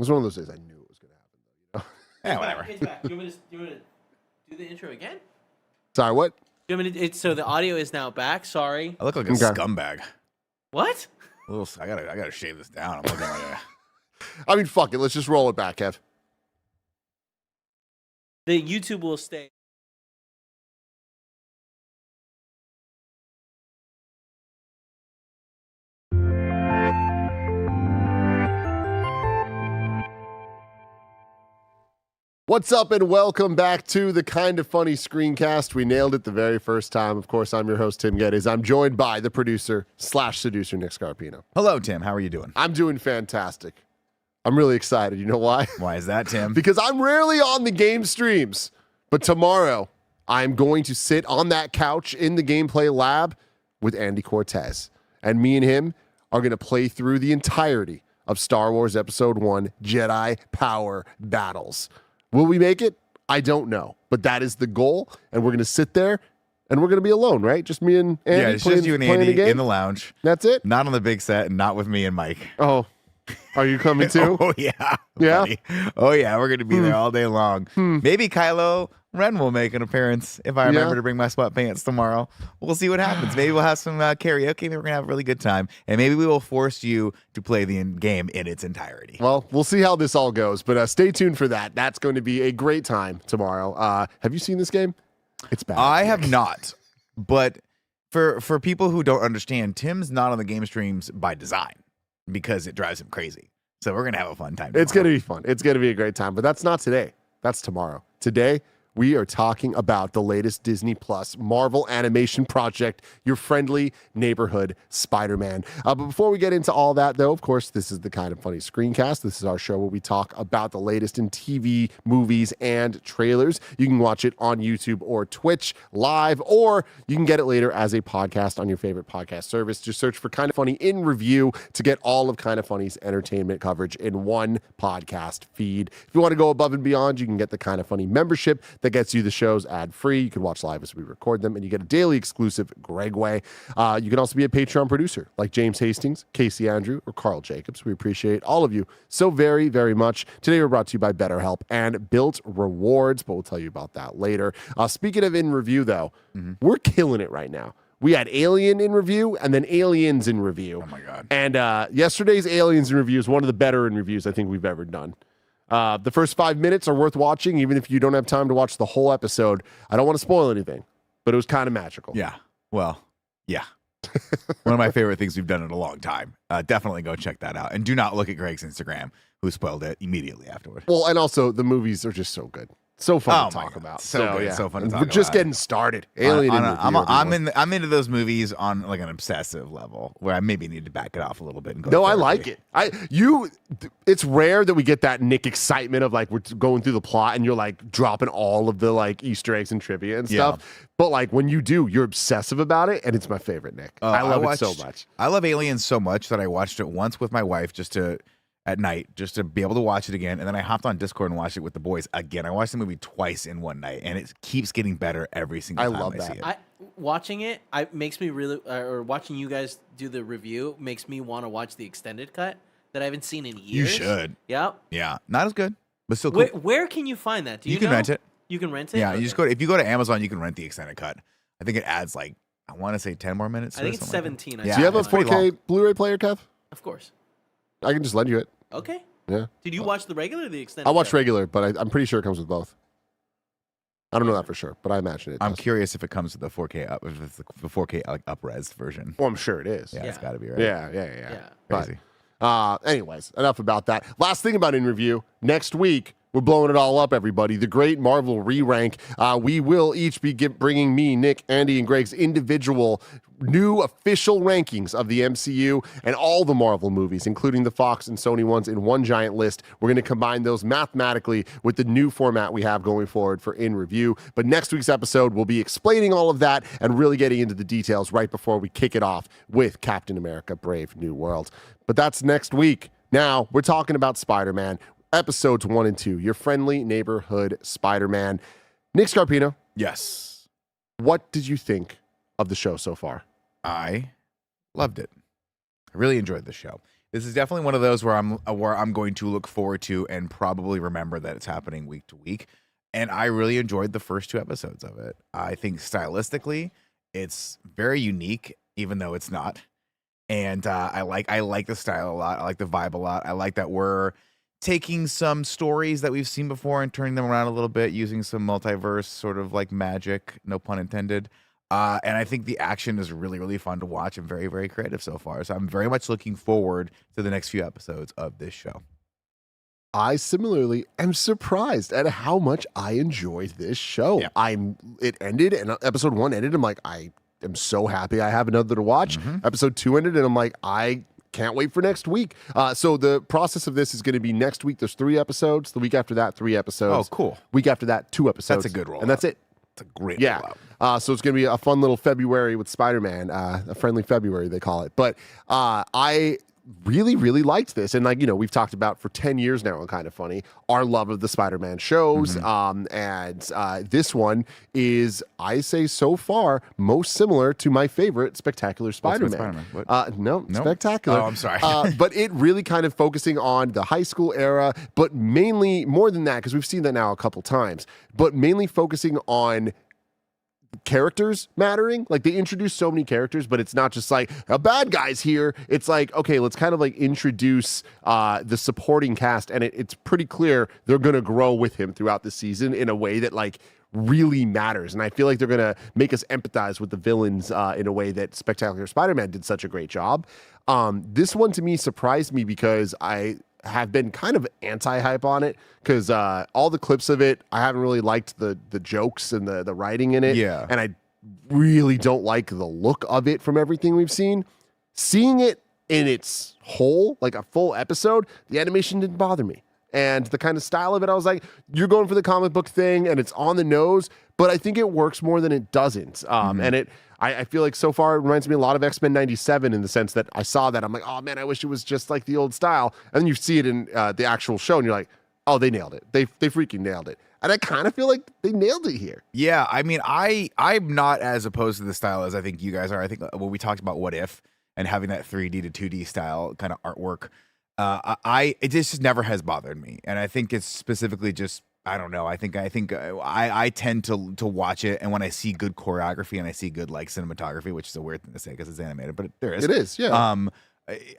was one of those days I knew it was going to happen. Yeah, whatever. It's back. You want me to do the intro again? Sorry, what? You want me to, so the audio is now back. Sorry. I look like a scumbag. What? I gotta shave this down. I'm looking like a... I mean, fuck it. Let's just roll it back, Kev. The YouTube will stay. What's up and welcome back to the Kind of Funny Screencast. We nailed it the very first time. Of course, I'm your host, Tim Geddes. I'm joined by the producer/seducer, Nick Scarpino. Hello, Tim. How are you doing? I'm doing fantastic. I'm really excited. You know why? Why is that, Tim? Because I'm rarely on the game streams. But tomorrow, I'm going to sit on that couch in the gameplay lab with Andy Cortez. And me and him are going to play through the entirety of Star Wars Episode 1 Jedi Power Battles. Will we make it? I don't know. But that is the goal. And we're going to sit there and we're going to be alone, right? Just me and Andy. Yeah, it's just you and Andy in the lounge. That's it? Not on the big set and not with me and Mike. Oh, are you coming too? Oh, yeah. Yeah? Buddy. Oh, yeah. We're going to be there all day long. Maybe Kylo Ren will make an appearance if I remember to bring my sweatpants tomorrow. We'll see what happens. Maybe we'll have some karaoke. Maybe we're going to have a really good time. And maybe we will force you to play the game in its entirety. Well, we'll see how this all goes. But stay tuned for that. That's going to be a great time tomorrow. Have you seen this game? It's bad. I have not. But for people who don't understand, Tim's not on the game streams by design because it drives him crazy. So we're going to have a fun time tomorrow. It's going to be fun. It's going to be a great time. But that's not today. That's tomorrow. Today, we are talking about the latest Disney Plus Marvel animation project, your friendly neighborhood Spider-Man. But before we get into all that, though, of course, this is the Kind of Funny Screencast. This is our show where we talk about the latest in TV, movies, and trailers. You can watch it on YouTube or Twitch live, or you can get it later as a podcast on your favorite podcast service. Just search for Kind of Funny in Review to get all of Kind of Funny's entertainment coverage in one podcast feed. If you want to go above and beyond, you can get the Kind of Funny membership that gets you the shows ad-free. You can watch live as we record them, and you get a daily exclusive Greg Way. You can also be a Patreon producer like James Hastings, Casey Andrew, or Carl Jacobs. We appreciate all of you so very, very much. Today, we're brought to you by BetterHelp and Built Rewards, but we'll tell you about that later. Speaking of in review, though, we're killing it right now. We had Alien in review and then Aliens in review. Oh, my God. And yesterday's Aliens in review is one of the better in reviews I think we've ever done. The first 5 minutes are worth watching, even if you don't have time to watch the whole episode. I don't want to spoil anything, but it was kind of magical. Yeah. Well, yeah. One of my favorite things we've done in a long time. Definitely go check that out. And do not look at Greg's Instagram, who spoiled it immediately afterward. Well, and also the movies are just so good. So fun to talk about. So good. So fun to talk We're about. just getting started. Alien in review, I'm into those movies on like an obsessive level where I maybe need to back it off a little bit and go. No, I like it. It's rare that we get that Nick excitement of like we're going through the plot and you're like dropping all of the like Easter eggs and trivia and stuff. Yeah. But like when you do, you're obsessive about it, and it's my favorite, Nick. I love it so much. I love Aliens so much that I watched it once with my wife at night just to be able to watch it again, and then I hopped on Discord and watched it with the boys again. I watched the movie twice in one night, and it keeps getting better every single time I see it. Watching it, makes me really, or watching you guys do the review makes me want to watch the extended cut that I haven't seen in years. You should. Yep. Yeah, not as good, but still cool. Where can you find that? You can rent it. You can rent it. Yeah, you just if you go to Amazon, you can rent the extended cut. I think it adds like I want to say 10 more minutes. I think it's 17. Do you have a 4K Blu-ray player, Kev? Of course. I can just lend you it. Okay. Yeah. Did you watch the regular or the extended? I watched regular, but I'm pretty sure it comes with both. I don't know that for sure, but I imagine it does. I'm curious if it comes with the 4K up, if it's the 4K like up-res version. Well, I'm sure it is. Yeah, it's got to be right. Yeah. Crazy. But, anyways, enough about that. Last thing about in review. Next week, we're blowing it all up, everybody. The Great Marvel Re-Rank. We will each be bringing me, Nick, Andy, and Greg's individual new official rankings of the MCU and all the Marvel movies, including the Fox and Sony ones, in one giant list. We're going to combine those mathematically with the new format we have going forward for In Review. But next week's episode, we'll be explaining all of that and really getting into the details right before we kick it off with Captain America: Brave New World. But that's next week. Now, we're talking about Spider-Man, episodes 1 and 2, your friendly neighborhood Spider-Man. Nick Scarpino. Yes. What did you think of the show so far? I loved it. I really enjoyed the show. This is definitely one of those where I'm going to look forward to and probably remember that it's happening week to week. And I really enjoyed the first 2 episodes of it. I think stylistically, it's very unique, even though it's not. And I like the style a lot. I like the vibe a lot. I like that we're taking some stories that we've seen before and turning them around a little bit, using some multiverse sort of like magic, no pun intended. And I think the action is really, really fun to watch and very, very creative so far. So I'm very much looking forward to the next few episodes of this show. I similarly am surprised at how much I enjoyed this show. Yeah. It ended, and episode 1 ended. I'm like, I am so happy I have another to watch. Episode 2 ended, and I'm like, I can't wait for next week. So the process of this is going to be next week. There's 3 episodes. The week after that, 3 episodes. Oh, cool. Week after that, 2 episodes. That's a good rollout. And that's it. It's a great rollout. rollout. So it's going to be a fun little February with Spider-Man, a friendly February, they call it. But I really, really liked this. And we've talked about for 10 years now on Kind of Funny, our love of the Spider-Man shows. And this one is, I say so far, most similar to my favorite Spectacular Spider-Man. No, Spectacular. Oh, I'm sorry. But it really kind of focusing on the high school era, but mainly more than that, because we've seen that now a couple times, but mainly focusing on characters mattering. Like, they introduce so many characters, but it's not just like a bad guy's here. It's like, okay, let's kind of like introduce the supporting cast, and it's pretty clear they're going to grow with him throughout the season in a way that like really matters. And I feel like they're going to make us empathize with the villains in a way that Spectacular Spider-Man did such a great job. This one to me surprised me because I have been kind of anti-hype on it because all the clips of it, I haven't really liked the jokes and the writing in it. Yeah. And I really don't like the look of it from everything we've seen. Seeing it in its whole, like a full episode, the animation didn't bother me. And the kind of style of it, I was like, you're going for the comic book thing and it's on the nose, but I think it works more than it doesn't. And I feel like so far it reminds me a lot of X-Men 97 in the sense that I saw that. I'm like, oh man, I wish it was just like the old style. And then you see it in the actual show and you're like, oh, they nailed it. They freaking nailed it. And I kind of feel like they nailed it here. Yeah, I mean, I'm not as opposed to the style as I think you guys are. I think when we talked about What If and having that 3D to 2D style kind of artwork, it just never has bothered me. And I think it's specifically just, I don't know. I think I tend to watch it, and when I see good choreography and I see good like cinematography, which is a weird thing to say because it's animated, but there is. It is, yeah.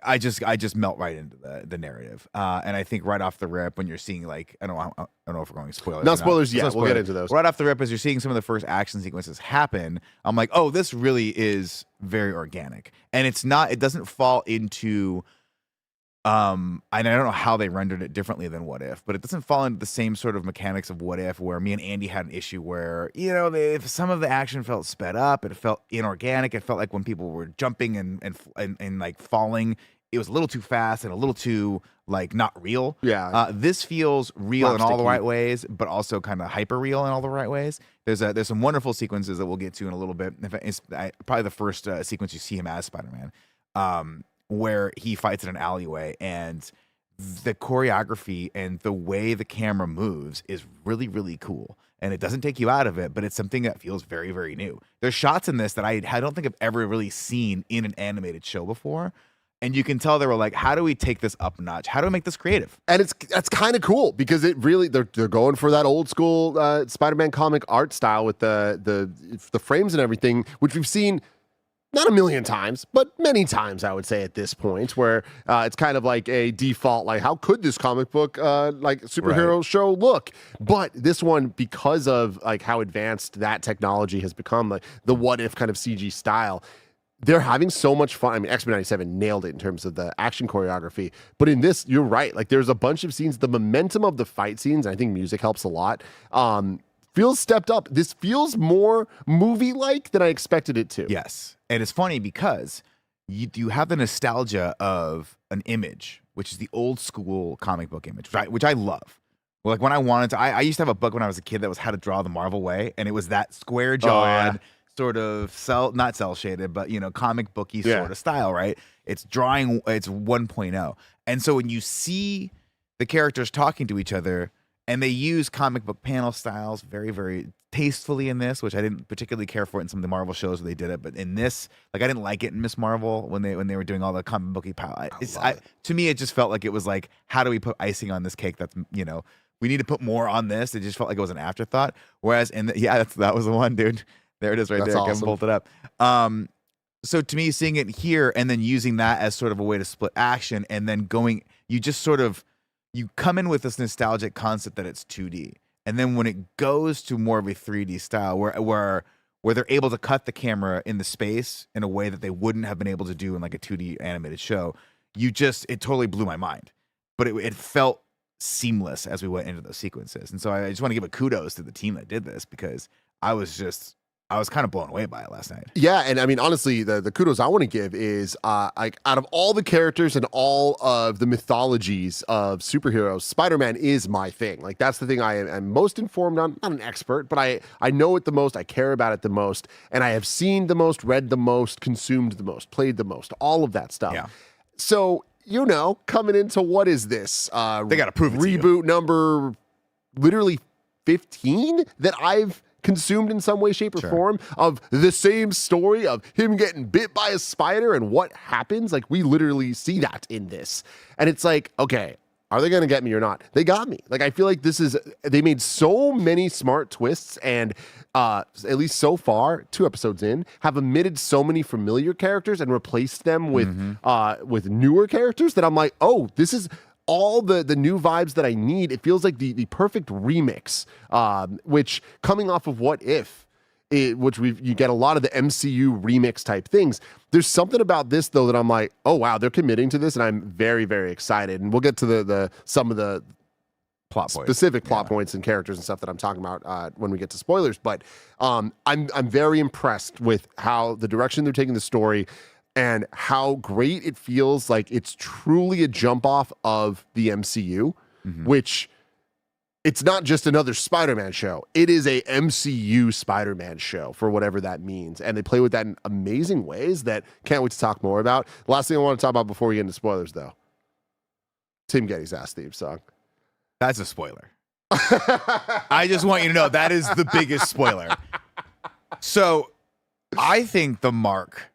I just melt right into the narrative, and I think right off the rip when you're seeing like I don't know if we're going spoilers. No spoilers yet. No We'll get into those. Right off the rip, as you're seeing some of the first action sequences happen, I'm like, oh, this really is very organic, and it's not. It doesn't fall into. And I don't know how they rendered it differently than What If, but it doesn't fall into the same sort of mechanics of What If, where me and Andy had an issue where, if some of the action felt sped up, it felt inorganic. It felt like when people were jumping and like falling, it was a little too fast and a little too like not real. Yeah. This feels real in all the Slapsticky. right ways, but also kind of hyper real in all the right ways. There's some wonderful sequences that we'll get to in a little bit. It's probably the first sequence you see him as Spider-Man. Where he fights in an alleyway, and the choreography and the way the camera moves is really, really cool. And it doesn't take you out of it, but it's something that feels very, very new. There's shots in this that I don't think I've ever really seen in an animated show before. And you can tell they were like, how do we take this up a notch? How do we make this creative? And that's kind of cool because it really they're going for that old school Spider-Man comic art style with the frames and everything, which we've seen not a million times, but many times, I would say at this point, where it's kind of like a default, like how could this comic book like superhero show look? But this one, because of like how advanced that technology has become, like the What If kind of CG style, they're having so much fun. I mean, X-Men 97 nailed it in terms of the action choreography. But in this, you're right. Like there's a bunch of scenes, the momentum of the fight scenes, I think music helps a lot. Feels stepped up. This feels more movie-like than I expected it to. Yes. And it's funny because you have the nostalgia of an image, which is the old school comic book image, which I love. Like when I wanted to, I used to have a book when I was a kid that was How to Draw the Marvel Way, and it was that square jawed, sort of not cell shaded, but comic booky sort of style, right? It's 1.0. And so when you see the characters talking to each other, And they use comic book panel styles very, very tastefully in this, which I didn't particularly care for in some of the Marvel shows where they did it. But in this, like I didn't like it in Miss Marvel when they were doing all the comic booky power. To me, it just felt like it was like, how do we put icing on this cake? That's we need to put more on this. It just felt like it was an afterthought. Whereas that was the one, dude. There it is, right That's there. awesome. I can pull it up. So to me, seeing it here and then using that as sort of a way to split action, and then you come in with this nostalgic concept that it's 2D. And then when it goes to more of a 3D style where they're able to cut the camera in the space in a way that they wouldn't have been able to do in like a 2D animated show, it totally blew my mind. But it felt seamless as we went into those sequences. And so I just want to give a kudos to the team that did this, because I was kind of blown away by it last night. Yeah, and I mean, honestly, the kudos I want to give is like out of all the characters and all of the mythologies of superheroes, Spider-Man is my thing. Like that's the thing I'm most informed on. Not an expert, but I know it the most. I care about it the most, and I have seen the most, read the most, consumed the most, played the most, all of that stuff. Yeah. So coming into what is this? They got to prove it to you. Reboot number literally 15 that I've consumed in some way, shape, or form of the same story of him getting bit by a spider and what happens. Like we literally see that in this. And it's like, okay, are they going to get me or not? They got me. Like, I feel like they made so many smart twists and at least so far, 2 episodes in, have omitted so many familiar characters and replaced them with newer characters that I'm like, oh, this is all the new vibes that I need. It feels like the perfect remix, which coming off of What If, you get a lot of the MCU remix type things. There's something about this though that I'm like, oh wow, they're committing to this, and I'm very, very excited. And we'll get to some of the specific plot points and characters and stuff that I'm talking about when we get to spoilers. But I'm very impressed with how the direction they're taking the story, and how great it feels like it's truly a jump off of the MCU, which it's not just another Spider-Man show. It is a MCU Spider-Man show, for whatever that means. And they play with that in amazing ways that can't wait to talk more about. Last thing I want to talk about before we get into spoilers, though. Tim Getty's ass theme song. That's a spoiler. I just want you to know that is the biggest spoiler. So I think the mark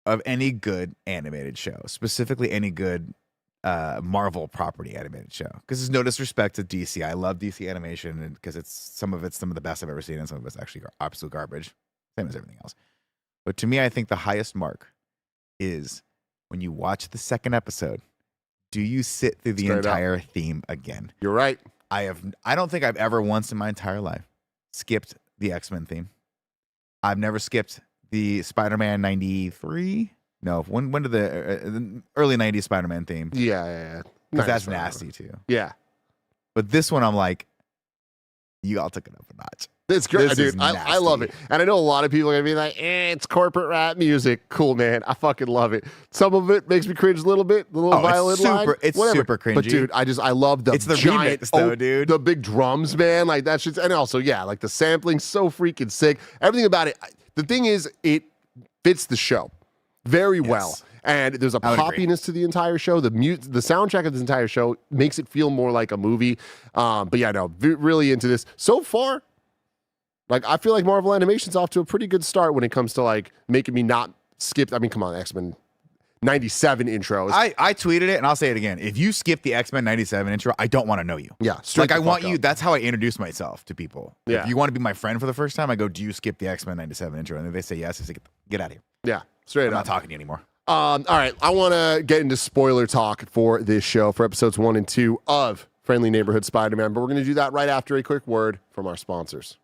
of any good animated show, specifically any good Marvel property animated show, because there's no disrespect to DC. I love DC animation because some of the best I've ever seen, and some of it's actually absolute garbage, same as everything else. But to me, I think the highest mark is when you watch the second episode. Do you sit through the entire theme again? You're right. I don't think I've ever once in my entire life skipped the X-Men theme. I've never skipped the Spider-Man 93. No, when did the early 90s Spider-Man theme? Yeah. Because that's nasty too. Yeah. But this one, I'm like, you all took it up a notch. It's great, This dude. is I love it. And I know a lot of people are going to be like, it's corporate rap music. Cool, man. I fucking love it. Some of it makes me cringe a little bit. The little violin line. It's whatever. super cringy. But, dude, I love the It's the giant, remix, though, dude. The big drums, man. Like, that shit's, and also, yeah, like the sampling's so freaking sick. Everything about it. The thing is, it fits the show very well. And there's a poppiness to the entire show. The soundtrack of this entire show makes it feel more like a movie. But yeah, no, really into this. So far, like, I feel like Marvel Animation's off to a pretty good start when it comes to, like, making me not skip. I mean, come on, X-Men 97 intro. I tweeted it, and I'll say it again. If you skip the X-Men 97 intro, I don't want to know you. Yeah. Like, I want you. That's how I introduce myself to people. Yeah. If you want to be my friend for the first time, I go, do you skip the X-Men 97 intro? And if they say yes, I say, get out of here. Yeah, straight I'm up. not talking to you anymore. All right, I want to get into spoiler talk for this show, for episodes 1 and 2 of Friendly Neighborhood Spider-Man, but we're going to do that right after a quick word from our sponsors.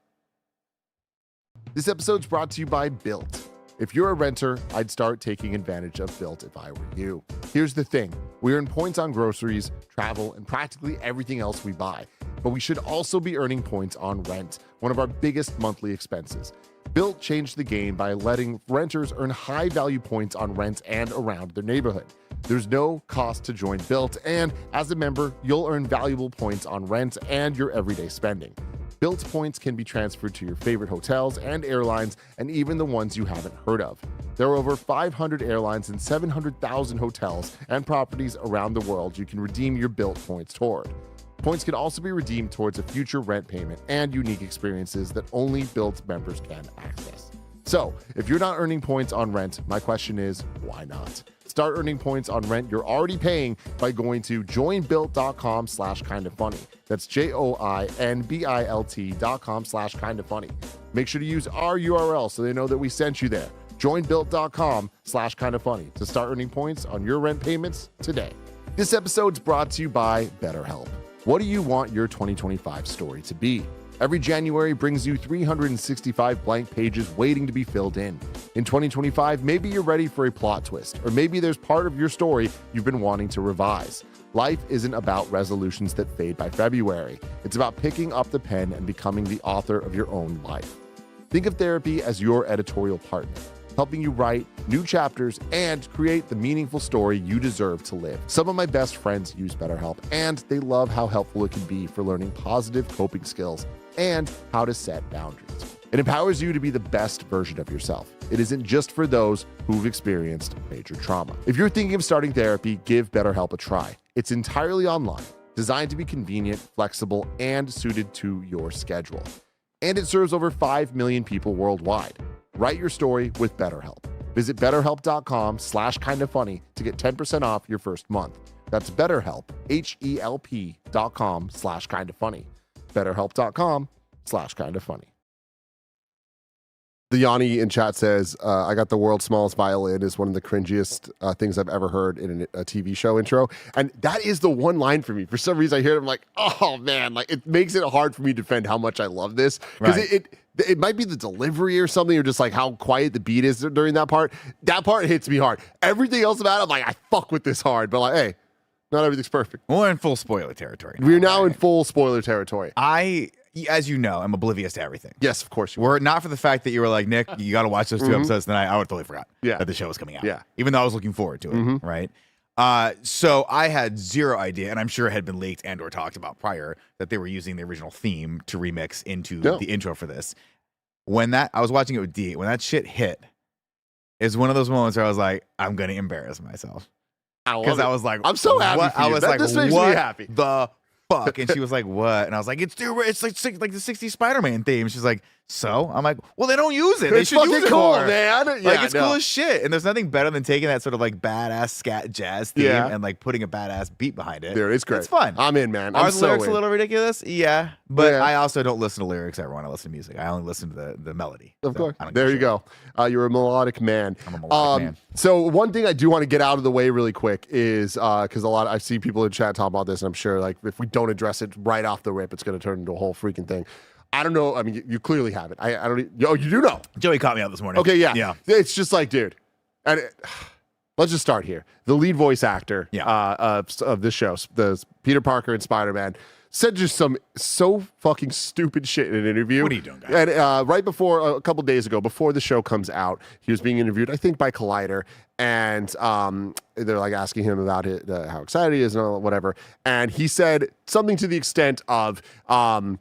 This episode's brought to you by Built. If you're a renter, I'd start taking advantage of Built if I were you. Here's the thing. We earn points on groceries, travel, and practically everything else we buy. But we should also be earning points on rent, one of our biggest monthly expenses. Built changed the game by letting renters earn high-value points on rent and around their neighborhood. There's no cost to join Built, and as a member, you'll earn valuable points on rent and your everyday spending. Built points can be transferred to your favorite hotels and airlines, and even the ones you haven't heard of. There are over 500 airlines and 700,000 hotels and properties around the world you can redeem your Built points toward. Points can also be redeemed towards a future rent payment and unique experiences that only Built members can access. So, if you're not earning points on rent, my question is, why not? Start earning points on rent you're already paying by going to joinbuilt.com/kindafunny. That's joinbilt.com/kindafunny. Make sure to use our URL so they know that we sent you there. Joinbuilt.com/kindafunny to start earning points on your rent payments today. This episode's brought to you by BetterHelp. What do you want your 2025 story to be? Every January brings you 365 blank pages waiting to be filled in. In 2025, maybe you're ready for a plot twist, or maybe there's part of your story you've been wanting to revise. Life isn't about resolutions that fade by February. It's about picking up the pen and becoming the author of your own life. Think of therapy as your editorial partner, helping you write new chapters and create the meaningful story you deserve to live. Some of my best friends use BetterHelp, and they love how helpful it can be for learning positive coping skills and how to set boundaries. It empowers you to be the best version of yourself. It isn't just for those who've experienced major trauma. If you're thinking of starting therapy, give BetterHelp a try. It's entirely online, designed to be convenient, flexible, and suited to your schedule. And it serves over 5 million people worldwide. Write your story with BetterHelp. Visit betterhelp.com/kindafunny to get 10% off your first month. That's BetterHelp, HELP.com/kindafunny. BetterHelp.com/kindafunny. The Yanni in chat says, I got the world's smallest violin is one of the cringiest things I've ever heard in a TV show intro. And that is the one line for me. For some reason, I hear it, I'm like, oh man, like it makes it hard for me to defend how much I love this. Because it might be the delivery or something, or just like how quiet the beat is during that part. That part hits me hard. Everything else about it, I'm like, I fuck with this hard. But like, hey, not everything's perfect. We're in full spoiler territory. We're now in full spoiler territory. As you know, I'm oblivious to everything. Yes, of course you Were it not for the fact that you were like, Nick, you got to watch those two episodes tonight, I would have totally forgot that the show was coming out. Yeah. Even though I was looking forward to it, right? So I had zero idea, and I'm sure it had been leaked and or talked about prior, that they were using the original theme to remix into the intro for this. When I was watching it with D, when that shit hit, is one of those moments where I was like, I'm going to embarrass myself. Because I was like, I'm so happy for you. I was like, this makes me happy. The fuck? And she was like, what? And I was like, it's like the 60s Spider-Man theme. She's like, so? I'm like, well, they don't use it. They It's should fucking use it cool, more. man. Like, it's cool as shit. And there's nothing better than taking that sort of like badass scat jazz theme and like putting a badass beat behind it. Dude, it's great. It's fun. I'm in, man. Are I'm the so lyrics in. a little ridiculous? Yeah. But I also don't listen to lyrics ever when I listen to music. I only listen to the melody. Of course. I don't There give a you shit. go. You're a melodic man. I'm a melodic man. So one thing I do want to get out of the way really quick is because I see people in chat talk about this, and I'm sure like if we don't address it right off the rip, it's going to turn into a whole freaking thing. I don't know. I mean, you clearly have it. I don't. Oh, you do know. Joey caught me out this morning. Okay, yeah. Yeah. It's just like, dude. And let's just start here. The lead voice actor of this show, the Peter Parker and Spider-Man, said just some so fucking stupid shit in an interview. What are you doing, guy? And right before, a couple days ago, before the show comes out, he was being interviewed, I think, by Collider. And they're like asking him about it, how excited he is and all, whatever. And he said something to the extent of, I'm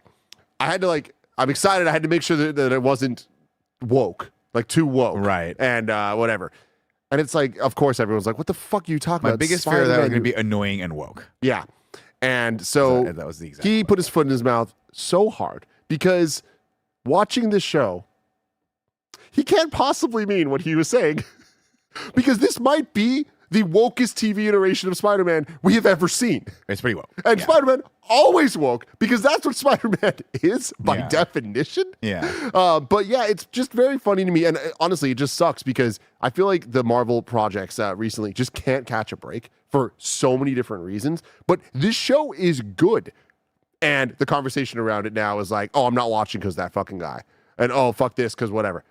excited. I had to make sure that it wasn't woke, like too woke. Right. And whatever. And it's like, of course, everyone's like, what the fuck are you talking My about? biggest fear of that was Spider-Man. going to be annoying and woke. Yeah. And so That was the exact he point. put his foot in his mouth so hard because watching this show, he can't possibly mean what he was saying because this might be the wokest TV iteration of Spider-Man we have ever seen. It's pretty woke. And Yeah. Spider-Man always woke because that's what Spider-Man is by definition. Yeah. But yeah, it's just very funny to me. And honestly, it just sucks because I feel like the Marvel projects recently just can't catch a break for so many different reasons. But this show is good. And the conversation around it now is like, oh, I'm not watching because that fucking guy. And oh, fuck this because whatever.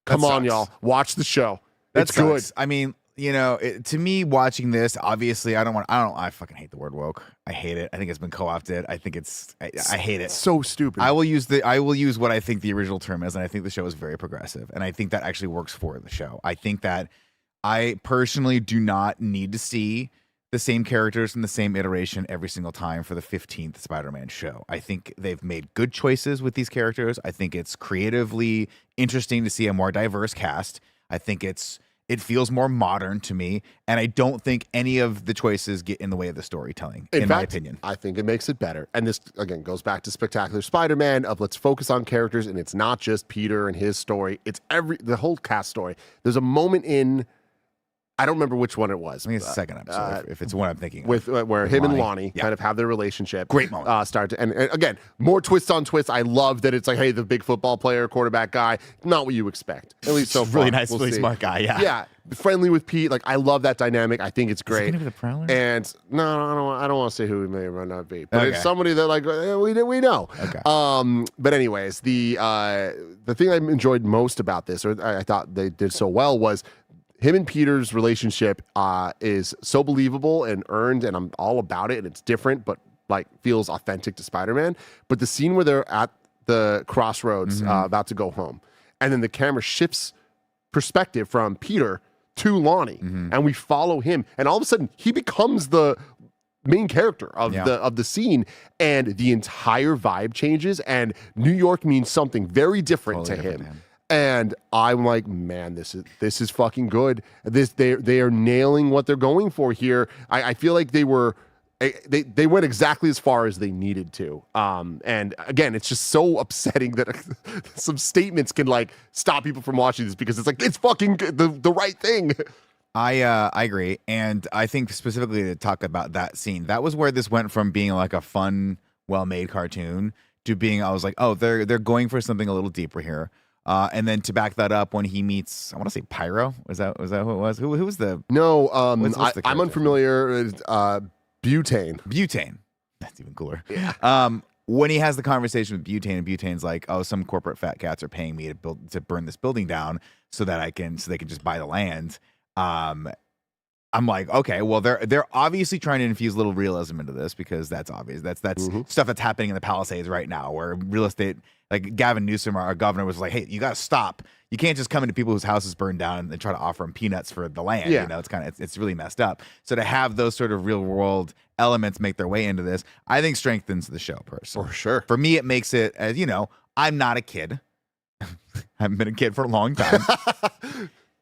Come on, y'all. Watch the show. It's good. I mean, you know, to me, watching this, obviously, I fucking hate the word woke. I hate it. I think it's been co-opted. I think I hate it. So stupid. I will use what I think the original term is, and I think the show is very progressive, and I think that actually works for the show. I think that I personally do not need to see the same characters in the same iteration every single time for the 15th Spider-Man show. I think they've made good choices with these characters. I think it's creatively interesting to see a more diverse cast. I think it's It feels more modern to me, and I don't think any of the choices get in the way of the storytelling, in my opinion. I think it makes it better. And this, again, goes back to Spectacular Spider-Man of let's focus on characters, and it's not just Peter and his story. It's the whole cast story. There's a moment in, I don't remember which one it was. I think it's the second episode, if it's one I'm thinking with of. Where With him Lonnie. and Lonnie kind of have their relationship. Great moment. And again, more twists on twists. I love that it's like, hey, the big football player, quarterback guy, not what you expect. At least so far. Really nice, We'll really see. smart guy. Yeah. Yeah, friendly with Pete. Like I love that dynamic. I think it's Is it great. gonna be the Prowler? And no, I don't want to say who he may or may not be, but Okay. it's somebody that like we know. Okay. But anyways, the thing I enjoyed most about this, or I thought they did so well, was him and Peter's relationship is so believable and earned, and I'm all about it, and it's different, but like feels authentic to Spider-Man. But the scene where they're at the crossroads, about to go home, and then the camera shifts perspective from Peter to Lonnie, and we follow him, and all of a sudden he becomes the main character of the scene, and the entire vibe changes, and New York means something very different Totally to different him. to him. And I'm like, man, this is fucking good. They are nailing what they're going for here. I feel like they went exactly as far as they needed to. And again, it's just so upsetting that some statements can like stop people from watching this because it's like it's fucking the right thing. I agree, and I think specifically to talk about that scene, that was where this went from being like a fun, well-made cartoon to being, I was like, oh, they're going for something a little deeper here. And then to back that up, when he meets, I want to say Pyro. Was that who it was? Who was the No, what's the I'm character? unfamiliar. Butane. Butane? That's even cooler. Yeah. When he has the conversation with Butane, and Butane's like, "Oh, some corporate fat cats are paying me to burn this building down so that they can just buy the land." I'm like, okay, well, they're obviously trying to infuse a little realism into this because that's obvious. That's stuff that's happening in the Palisades right now, where real estate, like Gavin Newsom, our governor, was like, hey, you got to stop. You can't just come into people whose houses burned down and try to offer them peanuts for the land. Yeah. You know, it's really messed up. So to have those sort of real world elements make their way into this, I think strengthens the show personally. For sure. For me, it makes it, as you know, I'm not a kid. I haven't been a kid for a long time.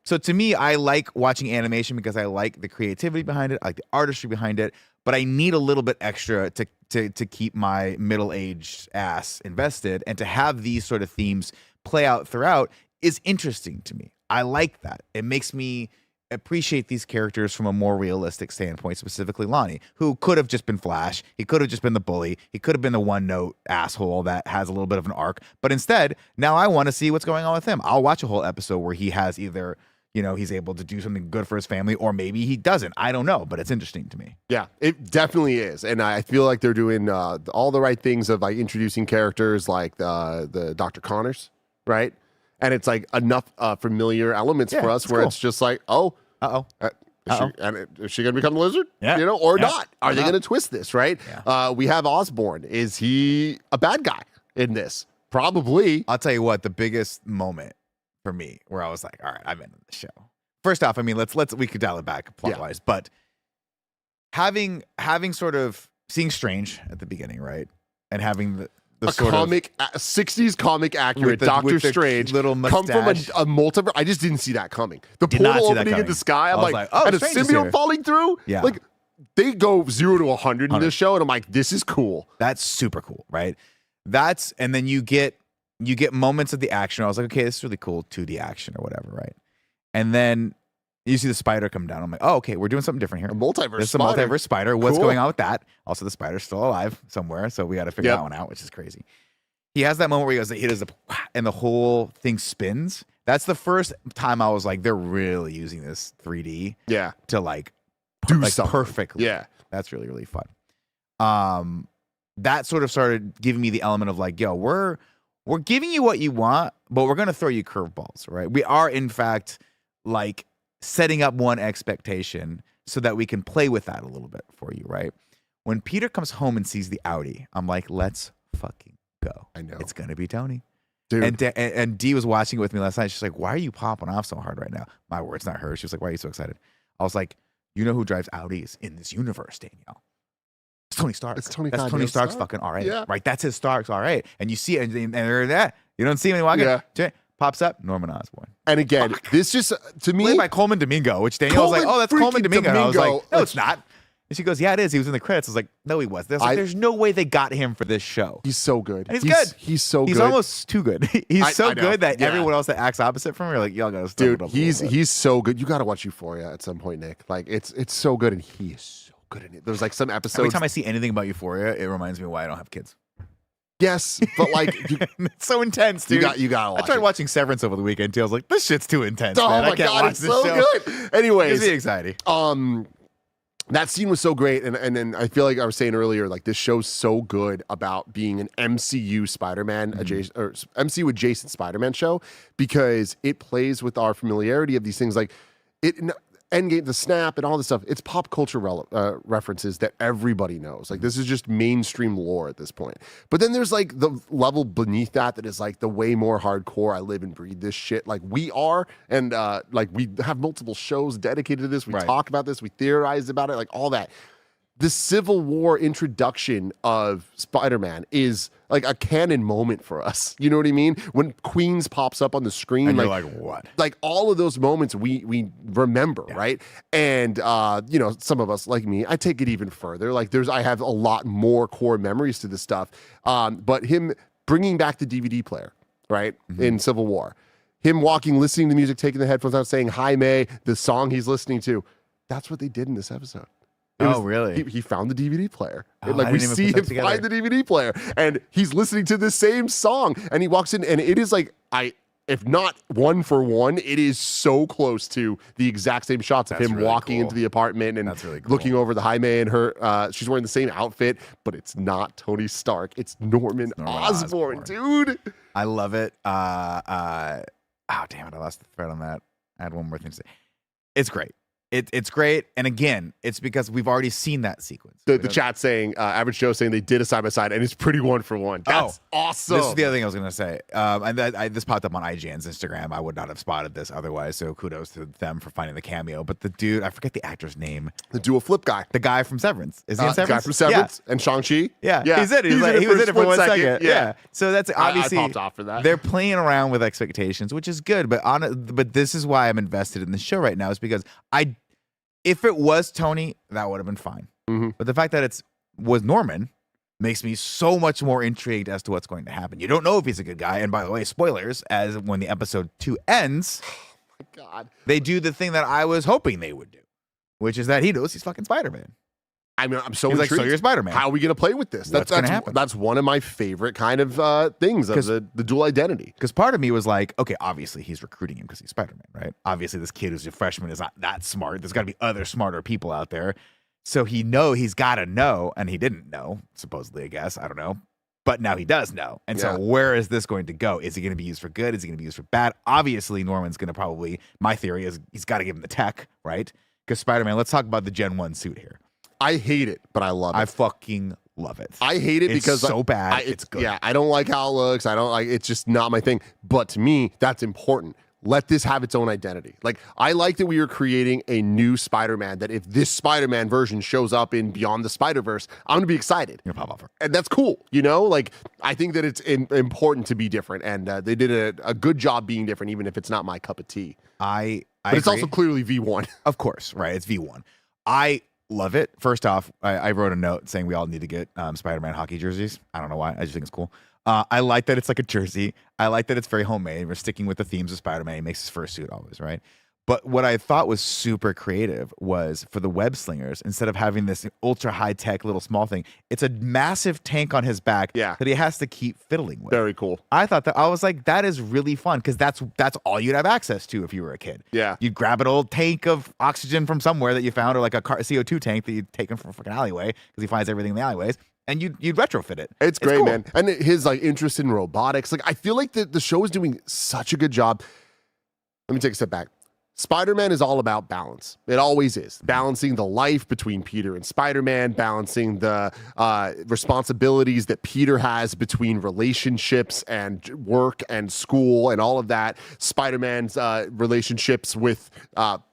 So to me, I like watching animation because I like the creativity behind it, I like the artistry behind it, but I need a little bit extra to keep my middle-aged ass invested, and to have these sort of themes play out throughout is interesting to me. I like that. It makes me appreciate these characters from a more realistic standpoint, specifically Lonnie, who could have just been Flash. He could have just been the bully. He could have been the one-note asshole that has a little bit of an arc. But instead, now I want to see what's going on with him. I'll watch a whole episode where he has either, you know, he's able to do something good for his family, or maybe he doesn't. I don't know, but it's interesting to me. Yeah, it definitely is, and I feel like they're doing all the right things of like introducing characters like the Dr. Connors, right? And it's like enough familiar elements for us where it's just like, oh, is she gonna become the lizard? Yeah. You know, or Yeah. not? Are they gonna twist this? Right? Yeah. We have Osborn. Is he a bad guy in this? Probably. I'll tell you what, the biggest moment for me where I was like, all right, I'm into the show. First off, I mean, we could dial it back plot wise, but having sort of seeing Strange at the beginning, right? And having the A sort comic, 60s comic accurate with Doctor the Strange little come from mustache. a multiverse. I just didn't see that coming. The Did not portal see that opening in coming. the sky. I'm I was like, like, oh, and a Strange is symbiote here. falling through. Yeah. Like they go 0 to 100 in 100. this show, and I'm like, this is cool. That's super cool, right? And then you get moments of the action. I was like, okay, this is really cool, 2D action or whatever, right? And then you see the spider come down. I'm like, oh, okay, we're doing something different here. A multiverse. There's a spider. multiverse spider. What's Cool. going on with that? Also, the spider's still alive somewhere, so we got to figure that one out, which is crazy. He has that moment where he does and the whole thing spins. That's the first time I was like, they're really using this 3D Yeah. to like Do something. perfectly. Yeah. That's really, really fun. That sort of started giving me the element of like, yo, we're giving you what you want, but we're going to throw you curveballs, right? We are, in fact, like setting up one expectation so that we can play with that a little bit for you, right? When Peter comes home and sees the Audi, I'm like, let's fucking go. I know. It's going to be Tony. Dude. And Dee was watching it with me last night. She's like, why are you popping off so hard right now? My words, not hers. She was like, why are you so excited? I was like, you know who drives Audis in this universe, Danielle? It's Tony Stark. It's Tony That's goddamn Tony Stark's Stark. fucking R8. Yeah. Right? That's his Stark's R8. And you see it, and they're that. You don't see him walking. Yeah. pops up, Norman Osborn. And again, this just, to me, Played by Coleman Domingo, which Danielle was like, Coleman oh, that's Coleman freaking Domingo. And I was Domingo. like, no, it's not. And she goes, yeah, it is. He was in the credits. I was like, no, he wasn't. I was like, there's no way they got him for this show. he's so good. And he's good. He's so good. He's almost too good. He's so I know. good that Yeah. everyone else that acts opposite from him, you're like, y'all gotta step Dude, it up a little bit. he's so good. You got to watch Euphoria at some point, Nick. Like, it's so good, and he is so good in it. There's like some episodes. Every time I see anything about Euphoria, it reminds me of why I don't have kids. Yes, but like, It's so intense, dude. you got to watch I tried it. watching Severance over the weekend too. I was like, this shit's too intense. Oh man. I my can't God, watch it's this so show. good. It Anyways, gives me anxiety. That scene was so great, and then I feel like I was saying earlier, like this show's so good about being an MCU Spider-Man adjacent or MCU adjacent Spider-Man show because it plays with our familiarity of these things, like Endgame, the snap, and all this stuff. It's pop culture references that everybody knows. Like this is just mainstream lore at this point. But then there's like the level beneath that is like the way more hardcore. I live and breathe this shit like we are, and like we have multiple shows dedicated to this. We talk about this. We theorize about it. Like all that. The Civil War introduction of Spider-Man is like a canon moment for us. You know what I mean? When Queens pops up on the screen, And you're like, what? Like all of those moments we remember, right? And you know, some of us like me, I take it even further. Like I have a lot more core memories to this stuff. But him bringing back the DVD player, right, in Civil War, him walking, listening to music, taking the headphones out, saying "Hi May," the song he's listening to. That's what they did in this episode. Really? He found the DVD player. Oh, Like I we didn't even see put that him find the DVD player, and he's listening to the same song. And he walks in, and it is like if not one for one, it is so close to the exact same shots of him really walking cool. into the apartment and That's really cool. looking over the Jaime and her. She's wearing the same outfit, but it's not Tony Stark. It's Norman Osborn, dude. I love it. Oh damn it! I lost the thread on that. I had one more thing to say. It's great. It's great, and again, it's because we've already seen that sequence. The chat saying, Average Joe saying they did a side by side, and it's pretty one for one. That's awesome. This is the other thing I was gonna say, and this popped up on IGN's Instagram. I would not have spotted this otherwise. So kudos to them for finding the cameo. But the dude, I forget the actor's name. The dual flip guy. The guy from Severance. Is he in The Severance? guy from Severance and Shang-Chi. Yeah. He's in it. He was in it for 1 second. Yeah. So that's obviously I popped off for that. They're playing around with expectations, which is good. But this is why I'm invested in the show right now, is because if it was Tony, that would have been fine. But the fact that it was Norman makes me so much more intrigued as to what's going to happen. You don't know if he's a good guy. And by the way, spoilers, as when the episode 2 ends, my God, they do the thing that I was hoping they would do, which is that he knows he's fucking Spider-Man. I mean, I'm so He's like, intrigued. so you're Spider-Man. How are we going to play with this? What's gonna happen? That's one of my favorite kind of things of the dual identity. Because part of me was like, okay, obviously he's recruiting him because he's Spider-Man, right? Obviously this kid who's a freshman is not that smart. There's got to be other smarter people out there. So he's got to know, and he didn't know, supposedly, I guess. I don't know. But now he does know. And so where is this going to go? Is he going to be used for good? Is he going to be used for bad? Obviously, Norman's going to probably, my theory is he's got to give him the tech, right? Because Spider-Man, let's talk about the Gen 1 suit here. I hate it, but I love it. I fucking love it. I hate it because so bad. It's good. Yeah, I don't like how it looks. I don't like. It's just not my thing. But to me, that's important. Let this have its own identity. Like, I like that we are creating a new Spider-Man, that if this Spider-Man version shows up in Beyond the Spider-Verse, I'm gonna be excited. You're pop off. And that's cool. You know, like, I think that it's important to be different, and they did a good job being different, even if it's not my cup of tea. But it's also clearly V1. Of course, right? It's V1. I love it. First off, I wrote a note saying we all need to get Spider-Man hockey jerseys. I don't know why. I just think it's cool. I like that it's like a jersey. I like that it's very homemade. We're sticking with the themes of Spider-Man. He makes his first suit always, right? But what I thought was super creative was for the web slingers, instead of having this ultra high-tech little small thing, it's a massive tank on his back that he has to keep fiddling with. Very cool. I thought that, I was like, that is really fun, because that's all you'd have access to if you were a kid. Yeah. You'd grab an old tank of oxygen from somewhere that you found, or like a CO2 tank that you'd taken from a fucking alleyway, because he finds everything in the alleyways, and you'd retrofit it. It's great, cool. man. And his like interest in robotics. Like, I feel like the show is doing such a good job. Let me take a step back. Spider-Man is all about balance. It always is. Balancing the life between Peter and Spider-Man, balancing the responsibilities that Peter has between relationships and work and school and all of that. Spider-Man's relationships with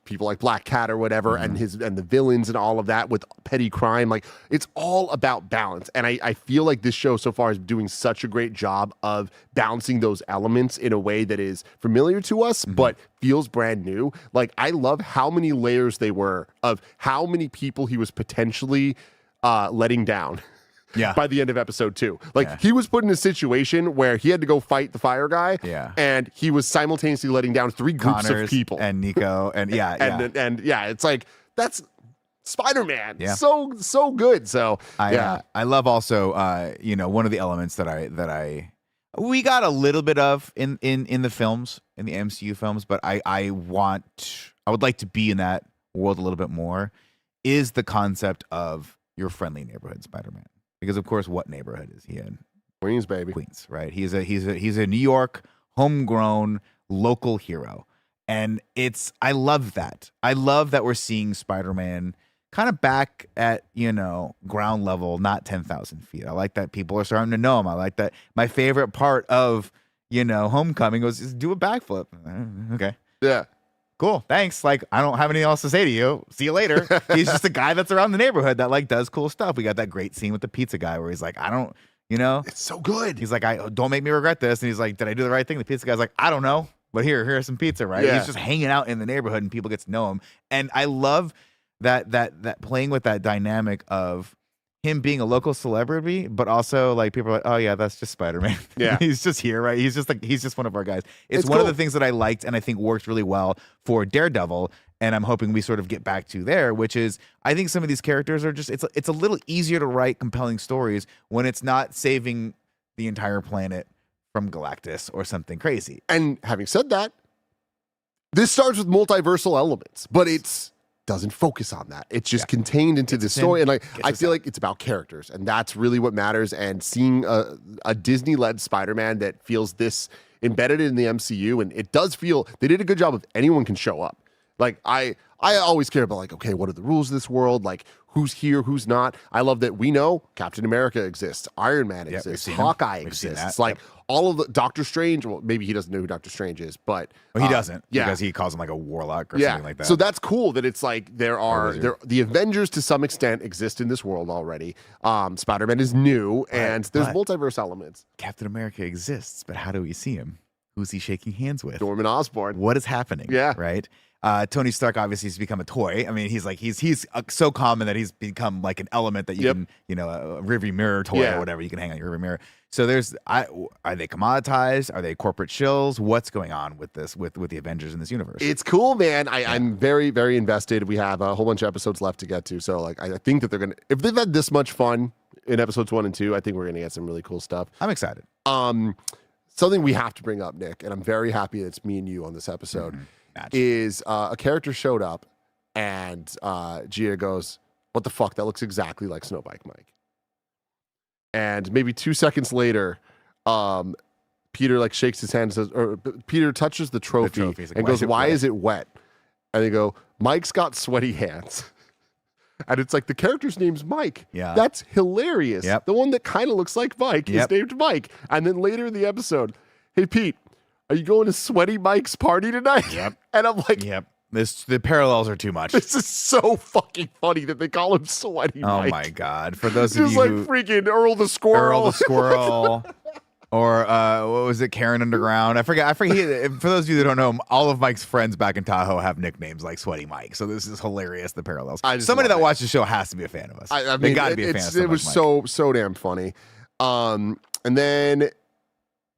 people like Black Cat or whatever, and the villains and all of that with petty crime. Like, it's all about balance. And I feel like this show so far is doing such a great job of balancing those elements in a way that is familiar to us, but feels brand new. Like, I love how many layers they were of how many people he was potentially letting down. By the end of episode 2. Like, he was put in a situation where he had to go fight the fire guy. And he was simultaneously letting down 3 groups Connors of people. and Nico. And and it's like, that's Spider-Man. So good. So I love also one of the elements that we got a little bit of in the films, in the MCU films, but I would like to be in that world a little bit more, is the concept of your friendly neighborhood Spider-Man. Because of course, what neighborhood is he in? Queens, baby. Queens, right? He's a New York homegrown local hero, and I love that. I love that we're seeing Spider-Man kind of back at ground level, not 10,000 feet. I like that people are starting to know him. I like that. My favorite part of Homecoming was just do a backflip. Okay, yeah. Cool. Thanks. Like, I don't have anything else to say to you. See you later. He's just a guy that's around the neighborhood that like does cool stuff. We got that great scene with the pizza guy where he's like, I don't, it's so good. He's like, don't make me regret this. And he's like, did I do the right thing? The pizza guy's like, I don't know, but here's some pizza, right? Yeah. He's just hanging out in the neighborhood and people get to know him. And I love that playing with that dynamic of him being a local celebrity, but also like people are like, oh yeah, that's just Spider-Man. Yeah. He's just here, right? He's just one of our guys. It's one cool. of the things that I liked and I think worked really well for Daredevil. And I'm hoping we sort of get back to there, which is I think some of these characters are just, it's a little easier to write compelling stories when it's not saving the entire planet from Galactus or something crazy. And having said that, this starts with multiversal elements, but it's doesn't focus on that. It's just contained into the story. And like, I feel like it's about characters, and that's really what matters. And seeing a Disney-led Spider-Man that feels this embedded in the MCU, and it does feel they did a good job of anyone can show up. Like, I always care about like, okay, what are the rules of this world? Like, who's here, who's not? I love that we know Captain America exists, Iron Man exists, Hawkeye exists. Like all of the Doctor Strange. Well, maybe he doesn't know who Doctor Strange is, but he doesn't because he calls him like a warlock or something like that. So that's cool that it's like the Avengers to some extent exist in this world already. Spider-Man is new, and there's multiverse elements. Captain America exists, but how do we see him? Who's he shaking hands with? Norman Osborn. What is happening? Yeah. Right. Tony Stark obviously has become a toy. I mean, he's so common that he's become like an element that you can, a rearview mirror toy or whatever you can hang on your rearview mirror. So are they commoditized? Are they corporate shills? What's going on with this, with the Avengers in this universe? It's cool, man. I'm very, very invested. We have a whole bunch of episodes left to get to. So like, I think that if they've had this much fun in episodes 1 and 2, I think we're going to get some really cool stuff. I'm excited. Something we have to bring up, Nick, and I'm very happy that it's me and you on this episode. Is a character showed up and Gia goes, what the fuck? That looks exactly like Snowbike Mike. And maybe 2 seconds later, Peter like shakes his hand and says, or Peter touches the trophy like, and goes, why is it wet? And they go, Mike's got sweaty hands. And it's like the character's name's Mike. Yeah. That's hilarious. Yep. The one that kind of looks like Mike is named Mike. And then later in the episode, hey, Pete, are you going to Sweaty Mike's party tonight? Yep. And I'm like, the parallels are too much. This is so fucking funny that they call him Sweaty Mike. Oh my God. For those of you just like freaking Earl the Squirrel. Or what was it, Karen Underground? I forget. For those of you that don't know, all of Mike's friends back in Tahoe have nicknames like Sweaty Mike. So this is hilarious, the parallels. Somebody that watched the show has to be a fan of us. I mean, they got to be a fan of it was so damn funny. And then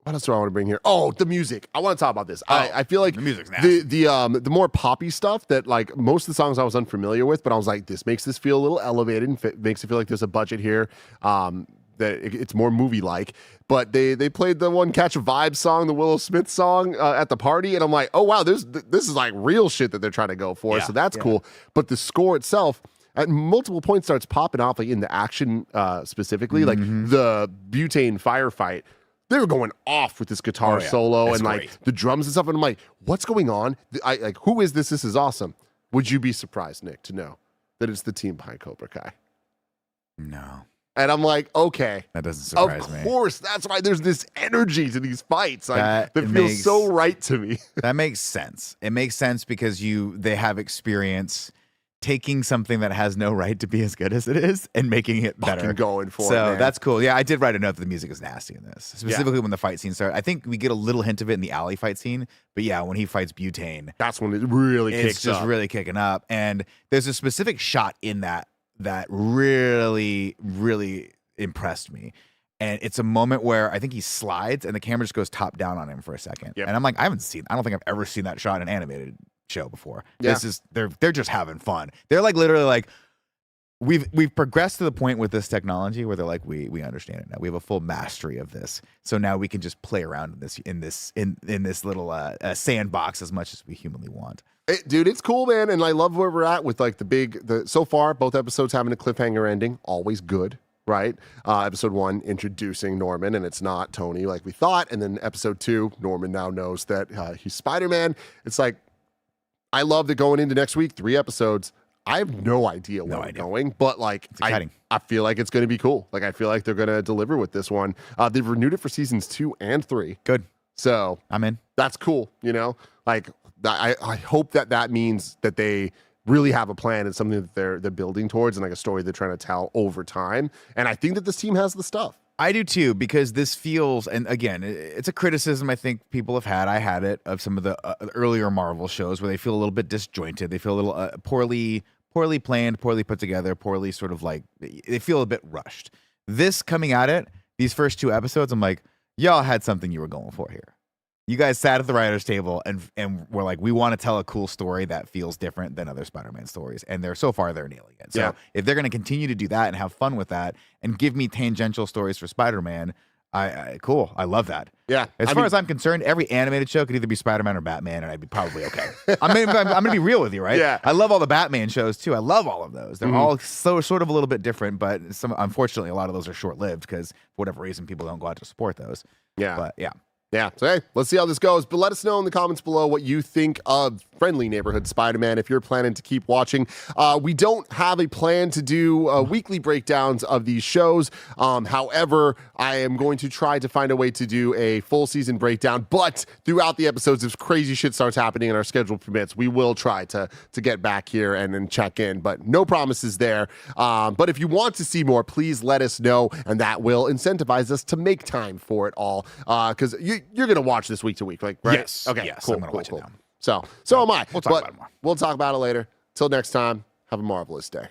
what else do I want to bring here? Oh, the music. I want to talk about this. I feel like the music's nasty. The more poppy stuff that like most of the songs I was unfamiliar with, but I was like, this makes this feel a little elevated and makes it feel like there's a budget here. That it's more movie-like, but they played the one Catch a Vibe song, the Willow Smith song at the party, and I'm like, oh wow, this is like real shit that they're trying to go for, so that's cool. But the score itself, at multiple points, starts popping off, like in the action specifically, like the butane firefight. They were going off with this guitar solo and like the drums and stuff, and I'm like, what's going on? Like, who is this? This is awesome. Would you be surprised, Nick, to know that it's the team behind Cobra Kai? No. And I'm like, okay. That doesn't surprise me. Of course. That's why there's this energy to these fights. Like, That feels makes- so right to me. That makes sense. It makes sense because they have experience taking something that has no right to be as good as it is and making it better. Fucking going for it, So man. that's cool. Yeah, I did write a note that the music is nasty in this, specifically when the fight scene starts. I think we get a little hint of it in the alley fight scene, but yeah, when he fights Butane, That's when it really it's kicks just up. really kicking up. And there's a specific shot in that really, really impressed me. And it's a moment where I think he slides and the camera just goes top down on him for a second. Yep. And I'm like, I don't think I've ever seen that shot in an animated show before. Yeah. This is they're just having fun. They're like literally like we've progressed to the point with this technology where they're like we understand it now. We have a full mastery of this. So now we can just play around in this little sandbox as much as we humanly want. Dude, it's cool, man. And I love where we're at with like so far, both episodes having a cliffhanger ending. Always good, right? Episode 1 introducing Norman, and it's not Tony like we thought. And then episode 2, Norman now knows that he's Spider-Man. It's like, I love that going into next week, 3 episodes. I have no idea where we're going, but like I feel like it's going to be cool. Like I feel like they're going to deliver with this one. They've renewed it for seasons 2 and 3. Good. So I'm in. That's cool. You know, like I hope that means that they really have a plan and something that they're building towards and like a story they're trying to tell over time. And I think that this team has the stuff. I do too, because this feels, and again, it's a criticism I think people have had. I had it of some of the earlier Marvel shows where they feel a little bit disjointed. They feel a little poorly planned, poorly put together, poorly sort of like, they feel a bit rushed. This coming at it, these first 2 episodes, I'm like, y'all had something you were going for here. You guys sat at the writer's table and were like, we want to tell a cool story that feels different than other Spider-Man stories. And they're nailing it. So if they're going to continue to do that and have fun with that and give me tangential stories for Spider-Man, cool. I love that. Yeah. As far as I'm concerned, every animated show could either be Spider-Man or Batman, and I'd be probably okay. I'm going to be real with you, right? Yeah. I love all the Batman shows too. I love all of those. They're all sort of a little bit different, but unfortunately, a lot of those are short-lived because for whatever reason, people don't go out to support those. Yeah. But yeah. Yeah, so hey, let's see how this goes. But let us know in the comments below what you think of Friendly Neighborhood Spider-Man if you're planning to keep watching. We don't have a plan to do weekly breakdowns of these shows. However, I am going to try to find a way to do a full season breakdown. But throughout the episodes, if crazy shit starts happening and our schedule permits, we will try to get back here and then check in. But no promises there. But if you want to see more, please let us know, and that will incentivize us to make time for it all. Because you're going to watch this week to week, like, right? Yes. Okay, Yes, cool, I'm gonna cool, watch it cool. now. So am I. We'll talk about it more. We'll talk about it later. Till next time, have a marvelous day.